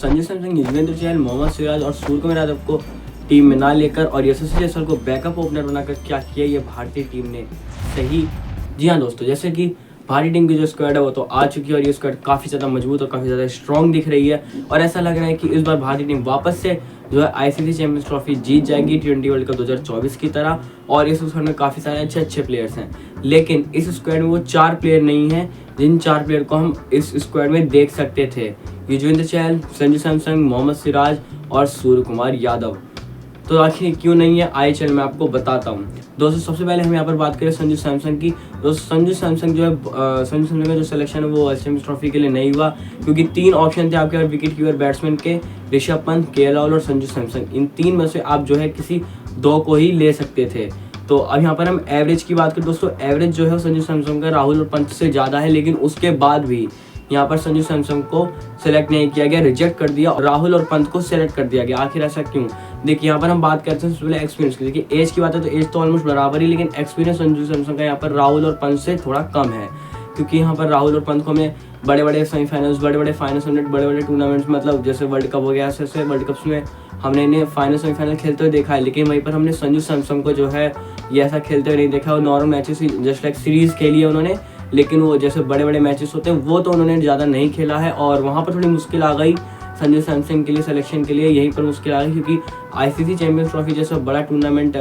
संजू सैमसन, युजवेंद्र चहल, मोहम्मद सिराज और सूर्यकुमार यादव को टीम में ना लेकर और यशस्वी जायसवाल को बैकअप ओपनर बनाकर क्या किया ये भारतीय टीम ने सही। जी हाँ दोस्तों, जैसे कि भारतीय टीम की जो स्क्वाड है वो तो आ चुकी है और ये स्क्वाड काफ़ी ज़्यादा मजबूत और काफ़ी ज़्यादा स्ट्रॉन्ग दिख रही है और ऐसा लग रहा है कि इस बार भारतीय टीम वापस से जो है आईसीसी चैंपियंस ट्रॉफी जीत जाएगी T20 वर्ल्ड कप 2024 की तरह। और इस स्क्वाड में काफ़ी सारे अच्छे प्लेयर्स हैं, लेकिन इस स्क्वाड में वो 4 प्लेयर नहीं हैं जिन 4 प्लेयर को हम इस स्क्वाड में देख सकते थे। युजवेंद्र चहल, संजू सैमसन, मोहम्मद सिराज और सूर्यकुमार यादव। तो आखिर क्यों नहीं है, आइए चल मैं आपको बताता हूँ। दोस्तों सबसे पहले हम यहाँ पर बात करें संजू सैमसन की। दोस्तों संजू सैमसन जो है संजू सैमसन का जो सिलेक्शन है वो वर्ल्ड चैंपियंस ट्रॉफी के लिए नहीं हुआ, क्योंकि 3 ऑप्शन थे आपके पास विकेट कीपर बैट्समैन के, ऋषभ पंत, केएल राहुल और संजू सैमसन। इन 3 में से आप जो है किसी 2 को ही ले सकते थे। तो अब यहाँ पर हम एवरेज की बात करें दोस्तों, एवरेज जो है संजू सैमसन का राहुल और पंत से ज़्यादा है, लेकिन उसके बाद भी यहाँ पर संजू सैमसन को सिलेक्ट नहीं किया गया, रिजेक्ट कर दिया और राहुल और पंत को सिलेक्ट कर दिया गया। आखिर ऐसा क्यों? देखिए यहाँ पर हम बात करते हैं सबसे पहले एक्सपीरियंस की। देखिए एज की बात है तो एज तो ऑलमोस्ट बराबर ही, लेकिन एक्सपीरियंस संजू सैमसन का यहाँ पर राहुल और पंत से थोड़ा कम है, क्योंकि यहाँ पर राहुल और पंत को हमें बड़े सेमीफाइनल्स, बड़े फाइनल्स, बड़े टूर्नामेंट्स, मतलब जैसे वर्ल्ड कप हो गया, ऐसे वर्ल्ड कप्स में हमने इन्हें फाइनल सेमीफाइनल खेलते हुए देखा है, लेकिन वहीं पर हमने संजू सैमसन को जो है ये ऐसा खेलते हुए नहीं देखा। और normal matches just like series खेली है उन्होंने, लेकिन वो जैसे बड़े मैचेस होते हैं वो तो उन्होंने ज़्यादा नहीं खेला है। और वहाँ पर थोड़ी मुश्किल आ गई संजू सैमसन के लिए सिलेक्शन के लिए, यहीं पर मुश्किल आ गई, क्योंकि आईसीसी चैंपियंस ट्रॉफी जैसा बड़ा टूर्नामेंट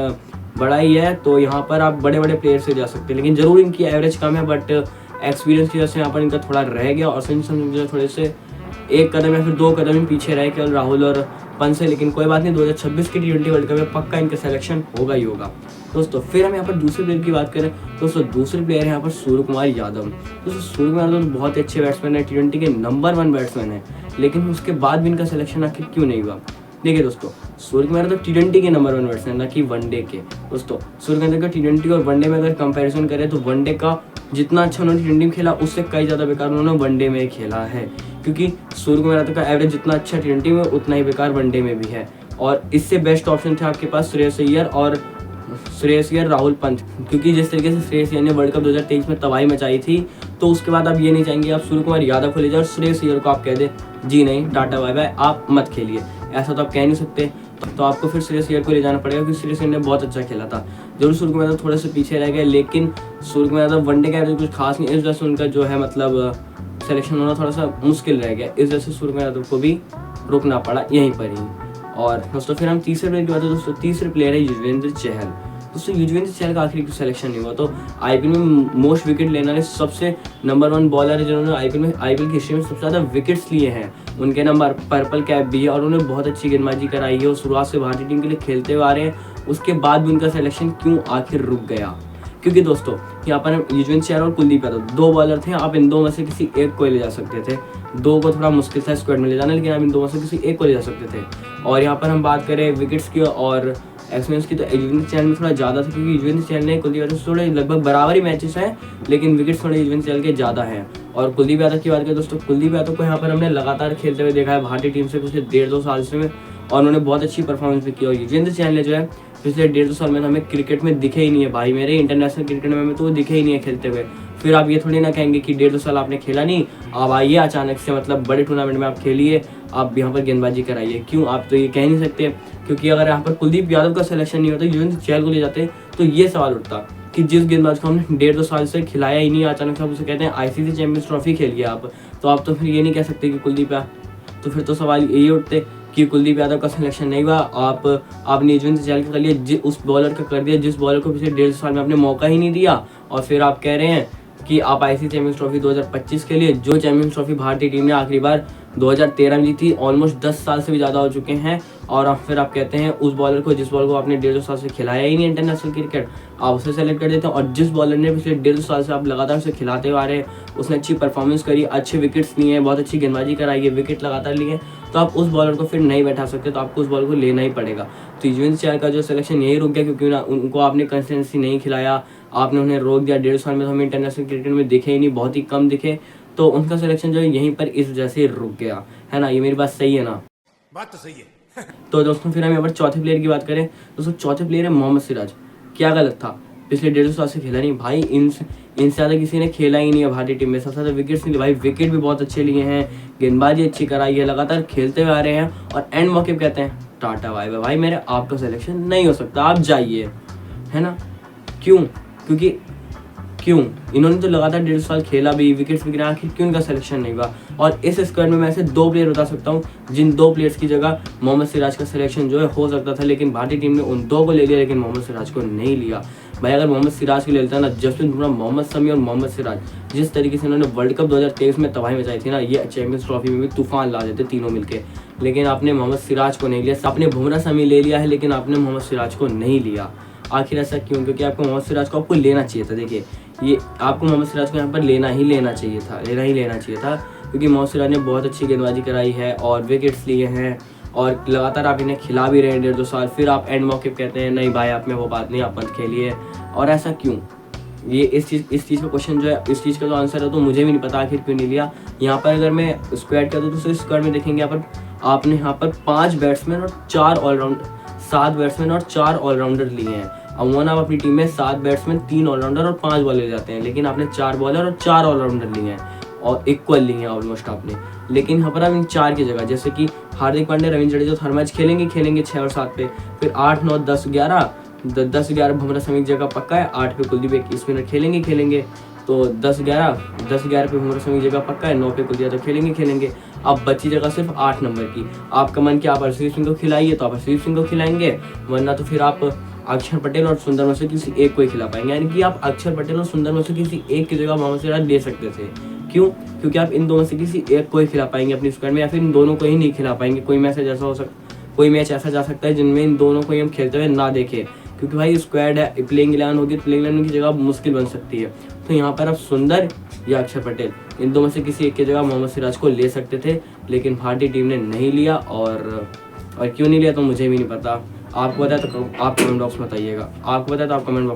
बड़ा ही है, तो यहाँ पर आप बड़े प्लेयर से जा सकते हैं, लेकिन ज़रूर इनकी एवरेज कम है, बट एक्सपीरियंस की वजह से यहाँ पर इनका थोड़ा रह गया और संजू सैमसन जो थोड़े से 1 कदम या फिर 2 कदम ही पीछे रहे केवल राहुल और पंत से। लेकिन कोई बात नहीं, 2026 की T20 वर्ल्ड कप में पक्का इनका सिलेक्शन होगा ही होगा। दोस्तों फिर हम यहाँ पर दूसरे प्लेयर की बात करें दोस्तों, दूसरे प्लेयर है यहाँ पर सूर्यकुमार यादव। दोस्तों सूर्यकुमार यादव बहुत ही अच्छे बैट्समैन है, T20 के नंबर 1 बैट्समैन है, लेकिन उसके बाद भी इनका सिलेक्शन आखिर क्यों नहीं हुआ? देखिए दोस्तों, सूर्यकुमार यादव T20 के नंबर 1 बैट्समैन, ना कि वनडे के। दोस्तों सूर्यकुमार का T20 और वनडे में अगर कंपैरिजन करें तो वनडे का जितना अच्छा उन्होंने T20 में खेला उससे कई ज़्यादा बेकार उन्होंने वनडे में खेला है, क्योंकि सूर्यकुमार यादव का एवरेज जितना अच्छा T20 में उतना ही बेकार वनडे में भी है। और इससे बेस्ट ऑप्शन थे आपके पास श्रेयस अय्यर, राहुल पंत, क्योंकि जिस तरीके से श्रेयस अय्यर ने वर्ल्ड कप 2023 में तबाही मचाई थी, तो उसके बाद आप ये नहीं चाहेंगे आप सूर्यकुमार यादव को ले जाओ और श्रेयस अय्यर को आप कह दे जी नहीं, टाटा बाय बाय, आप मत खेलिए। ऐसा तो आप कह नहीं सकते, तो आपको फिर श्रेयस अय्यर को ले जाना पड़ेगा, क्योंकि श्रेयस अय्यर ने बहुत अच्छा खेला था। जरूर सूर्यकुमार यादव थोड़े से पीछे रह गए, लेकिन सूर्यकुमार यादव वनडे का एवरेज कुछ खास नहीं, इस वजह से उनका जो है मतलब सिलेक्शन होना थोड़ा सा मुश्किल रह गया, इस वजह से सूर्यकुमार यादव को भी रुकना पड़ा यहीं पर ही। और दोस्तों फिर हम तीसरे प्लेयर की बात है दोस्तों, तीसरे प्लेयर है युजवेंद्र चहल। दोस्तों युजवेंद्र चहल का आखिर क्यों सिलेक्शन नहीं हुआ? तो आईपीएल में मोस्ट विकेट लेने वाले सबसे नंबर 1 बॉलर है, जिन्होंने आईपीएल की हिस्ट्री में सबसे ज़्यादा विकेट्स लिए हैं, उनके नंबर पर्पल कैप भी है और उन्होंने बहुत अच्छी गेंदबाजी कराई है और शुरुआत से भारतीय टीम के लिए खेलते हुए आ रहे हैं। उसके बाद भी उनका सिलेक्शन क्यों आखिर रुक गया? क्योंकि दोस्तों यहाँ पर युजवेंद्र चहल और कुलदीप यादव 2 बॉलर थे, आप इन 2 में से किसी एक को ले जा सकते थे। 2 को थोड़ा मुश्किल था स्क्वाड में ले जाना, लेकिन आप इन 2 में से किसी एक को ले जा सकते थे। और यहाँ पर हम बात करें विकेट्स की और एक्सपीरियंस की, तो युजवेंद्र चहल में थोड़ा ज़्यादा था, क्योंकि युजवेंद्र चहल ने कुलदीप यादव से थोड़े लगभग बराबर ही मैचेस हैं, लेकिन विकेट्स थोड़े युजवेंद्र चहल के ज़्यादा हैं। और कुलदीप यादव की बात करें दोस्तों, कुलदीप यादव को यहाँ पर हमने लगातार खेलते हुए देखा है भारतीय टीम से पिछले 1.5-2 साल से में, और उन्होंने बहुत अच्छी परफॉर्मेंस भी की। और युजवेंद्र चहल ने जो है पिछले 1.5-2 साल में हमें क्रिकेट में दिखे ही नहीं है भाई मेरे, इंटरनेशनल क्रिकेट में तो वो दिखे ही नहीं है खेलते हुए। फिर आप ये थोड़ी ना कहेंगे कि 1.5-2 साल आपने खेला नहीं, आप आइए अचानक से मतलब बड़े टूर्नामेंट में आप खेलिए, आप यहाँ पर गेंदबाजी कराइए। क्यों? आप तो ये कह नहीं सकते, क्योंकि अगर यहाँ पर कुलदीप यादव का सिलेक्शन नहीं होता, युजवेंद्र चहल को ले जाते, तो ये सवाल उठता कि जिस गेंदबाज को हमने 1.5-2 साल से खिलाया ही नहीं, अचानक से आप उसे कहते हैं आईसीसी चैंपियंस ट्रॉफी खेलिए आप, तो आप तो फिर ये नहीं कह सकते कि कुलदीप यादव, तो फिर तो सवाल यही उठते कि कुलदीप यादव का सिलेक्शन नहीं हुआ, आपने युजवेंद्र चहल का कर लिया, उस बॉलर का कर दिया जिस बॉलर को पिछले 1.5 साल में आपने मौका ही नहीं दिया, और फिर आप कह रहे हैं कि आप आईसीसी चैंपियंस ट्रॉफी 2025 के लिए, जो चैंपियंस ट्रॉफी भारतीय टीम ने आखिरी बार 2013 में जीती, ऑलमोस्ट 10 साल से भी ज़्यादा हो चुके हैं, और फिर आप कहते हैं उस बॉलर को जिस बॉलर को आपने 1.5 साल से खिलाया ही नहीं इंटरनेशनल क्रिकेट, आप उसे सेलेक्ट कर देते हैं। और जिस बॉलर ने पिछले 1.5 साल से आप लगातार उसे खिलाते हुए आ रहे हैं, उसने अच्छी परफॉर्मेंस करी, अच्छे विकेट्स लिए हैं, बहुत अच्छी गेंदबाजी कराई है, विकेट लगातार लिए, तो आप उस बॉलर को फिर नहीं बैठा सकते, तो आपको उस बॉलर को लेना ही पड़ेगा। तो युजवेंद्र चहल का जो सिलेक्शन यही रुक गया, क्योंकि उनको आपने कंसिस्टेंसी नहीं खिलाया, आपने उन्हें रोक दिया। 1.5 साल में तो हमें इंटरनेशनल क्रिकेट में दिखे ही नहीं, बहुत ही कम दिखे, तो उनका सिलेक्शन जो है यहीं पर इस वजह से रुक गया है ना। ये मेरी बात सही है ना? बात तो सही है। तो दोस्तों फिर हम यहाँ पर चौथे प्लेयर की बात करें दोस्तों, चौथे प्लेयर है मोहम्मद सिराज। क्या गलत था? पिछले 1.5 साल से खेला नहीं भाई, इनसे ज़्यादा किसी ने खेला ही नहीं है भारतीय टीम में। सबसे ज़्यादा विकेट्स नहीं लिए भाई, विकेट भी बहुत अच्छे लिए हैं, गेंदबाजी अच्छी कराई है, लगातार खेलते हुए आ रहे हैं और एंड मौके पे कहते हैं टाटा बाय बाय भाई, मेरे आपका सिलेक्शन नहीं हो सकता, आप जाइए, है ना। क्यों? क्यों इन्होंने तो लगातार 1.5 साल खेला भी, विकेट्स भी गिराया, आखिर क्यों इनका सिलेक्शन नहीं हुआ। और इस स्क्वाड में मैं ऐसे 2 प्लेयर बता सकता हूँ जिन 2 प्लेयर्स की जगह मोहम्मद सिराज का सिलेक्शन जो है हो सकता था, लेकिन भारतीय टीम ने उन 2 को ले लिया, लेकिन मोहम्मद सिराज को नहीं लिया। भाई अगर मोहम्मद सिराज को ले लेता ना, जसप्रीत बुमराह, मोहम्मद शमी और मोहम्मद सिराज, जिस तरीके से उन्होंने वर्ल्ड कप 2023 में तबाही मचाई थी ना, ये चैंपियंस ट्रॉफी में भी तूफान ला देते तीनों मिलके। लेकिन आपने मोहम्मद सिराज को नहीं लिया, आपने बुमराह शमी ले लिया है, लेकिन आपने मोहम्मद सिराज को नहीं लिया। आखिर ऐसा क्यों? क्योंकि आपको मोहम्मद सिराज को आपको लेना चाहिए था। देखिए, ये आपको मोहम्मद सिराज को यहाँ पर लेना ही लेना चाहिए था, क्योंकि मोहम्मद सिराज ने बहुत अच्छी गेंदबाजी कराई है और विकेट्स लिए हैं और लगातार आप इन्हें खिला भी रहे हैं 1.5-2 साल, फिर आप एंड मौके पे कहते हैं नहीं भाई आप में वो बात नहीं, आप मत खेलिए। और ऐसा क्यों? ये इस चीज़ का क्वेश्चन जो है, इस चीज़ का जो आंसर है तो मुझे भी नहीं पता आखिर क्यों नहीं लिया। यहाँ पर अगर मैं स्क्वाड कर दूँ तो स्क्वाड में देखेंगे यहाँ पर आपने यहाँ पर 5 बैट्समैन और 4 ऑलराउंडर, 7 बैट्समैन और 4 ऑलराउंडर लिए हैं। अमूमन आप अपनी टीम में 7 बैट्समैन, 3 ऑलराउंडर और 5 बॉलर ले जाते हैं, लेकिन आपने 4 बॉलर और 4 ऑलराउंडर लिए हैं और इक्वल लिए हैं ऑलमोस्ट आपने। लेकिन यहाँ पर आप इन 4 की जगह, जैसे कि हार्दिक पांड्या, रविंद्र जडेजा हर मैच खेलेंगे 6 और 7 पे, फिर 8, 9, 10, 11 बुमराह शमी की जगह पक्का है, 8 पे कुलदीप एक स्पिनर खेलेंगे, तो 10, 11 पे बुमराह शमी की जगह पक्का है, 9 पे कुलदीप तो खेलेंगे। अब बची जगह सिर्फ 8 नंबर की। आपका मन किया आप हरषदीप सिंह को खिलाइए तो आप हरषदीप सिंह को खिलाएंगे, वरना तो फिर आप अक्षर पटेल और सुंदर में से किसी एक को ही खिला पाएंगे। यानी कि आप अक्षर पटेल और सुंदर में से किसी एक की जगह मोहम्मद सिराज ले सकते थे। क्यों? क्योंकि आप इन दोनों से किसी एक को ही खिला पाएंगे अपनी स्क्वाड में, या फिर इन दोनों को ही नहीं खिला पाएंगे। कोई मैच ऐसा जा सकता है जिनमें इन दोनों को ही हम खेलते हुए ना देखें, क्योंकि भाई स्क्वाड है, प्लेइंग 11 होगी, प्लेइंग 11 की जगह मुश्किल बन सकती है। तो यहाँ पर आप सुंदर या अक्षर पटेल, इन दोनों से किसी एक की जगह मोहम्मद सिराज को ले सकते थे, लेकिन भारतीय टीम ने नहीं लिया। और क्यों नहीं लिया तो मुझे भी नहीं पता। आपको पता है तो आप कमेंट बॉक्स में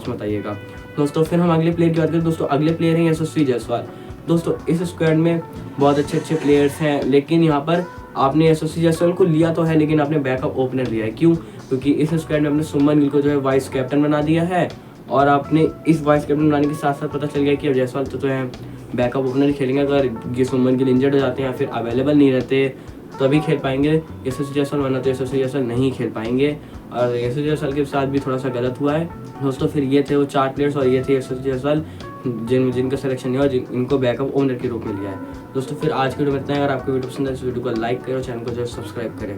बताइएगा। दोस्तों फिर हम अगले प्लेयर की बात करें। दोस्तों अगले प्लेयर हैं यशस्वी जायसवाल। दोस्तों इस स्क्वाड में बहुत अच्छे प्लेयर्स हैं, लेकिन यहाँ पर आपने यशस्वी जायसवाल को लिया तो है, लेकिन आपने बैकअप ओपनर लिया है। क्यों? क्योंकि इस स्क्वाड में आपने सुमन गिल को जो है वाइस कैप्टन बना दिया है, और आपने इस वाइस कैप्टन बनाने के साथ साथ पता चल गया कि अब जायसवाल तो है बैकअप ओपनर खेलेंगे। अगर ये सुमन गिल इंजर्ड हो जाते हैं या फिर अवेलेबल नहीं रहते तभी खेल पाएंगे यशस्वी जायसवाल, वरना तो यशस्वी जायसवाल नहीं खेल पाएंगे। और यशस्वी जायसवाल के साथ भी थोड़ा सा गलत हुआ है। दोस्तों फिर ये थे वो 4 प्लेयर्स और ये थे यशस्वी जायसवाल जिनका सिलेक्शन नहीं हुआ, इनको बैकअप ओपनर के रूप में लिया है। दोस्तों फिर आज की वीडियो में इतना है। अगर आपको वीडियो पसंद है तो वीडियो को लाइक करें और चैनल को जो है सब्सक्राइब करें।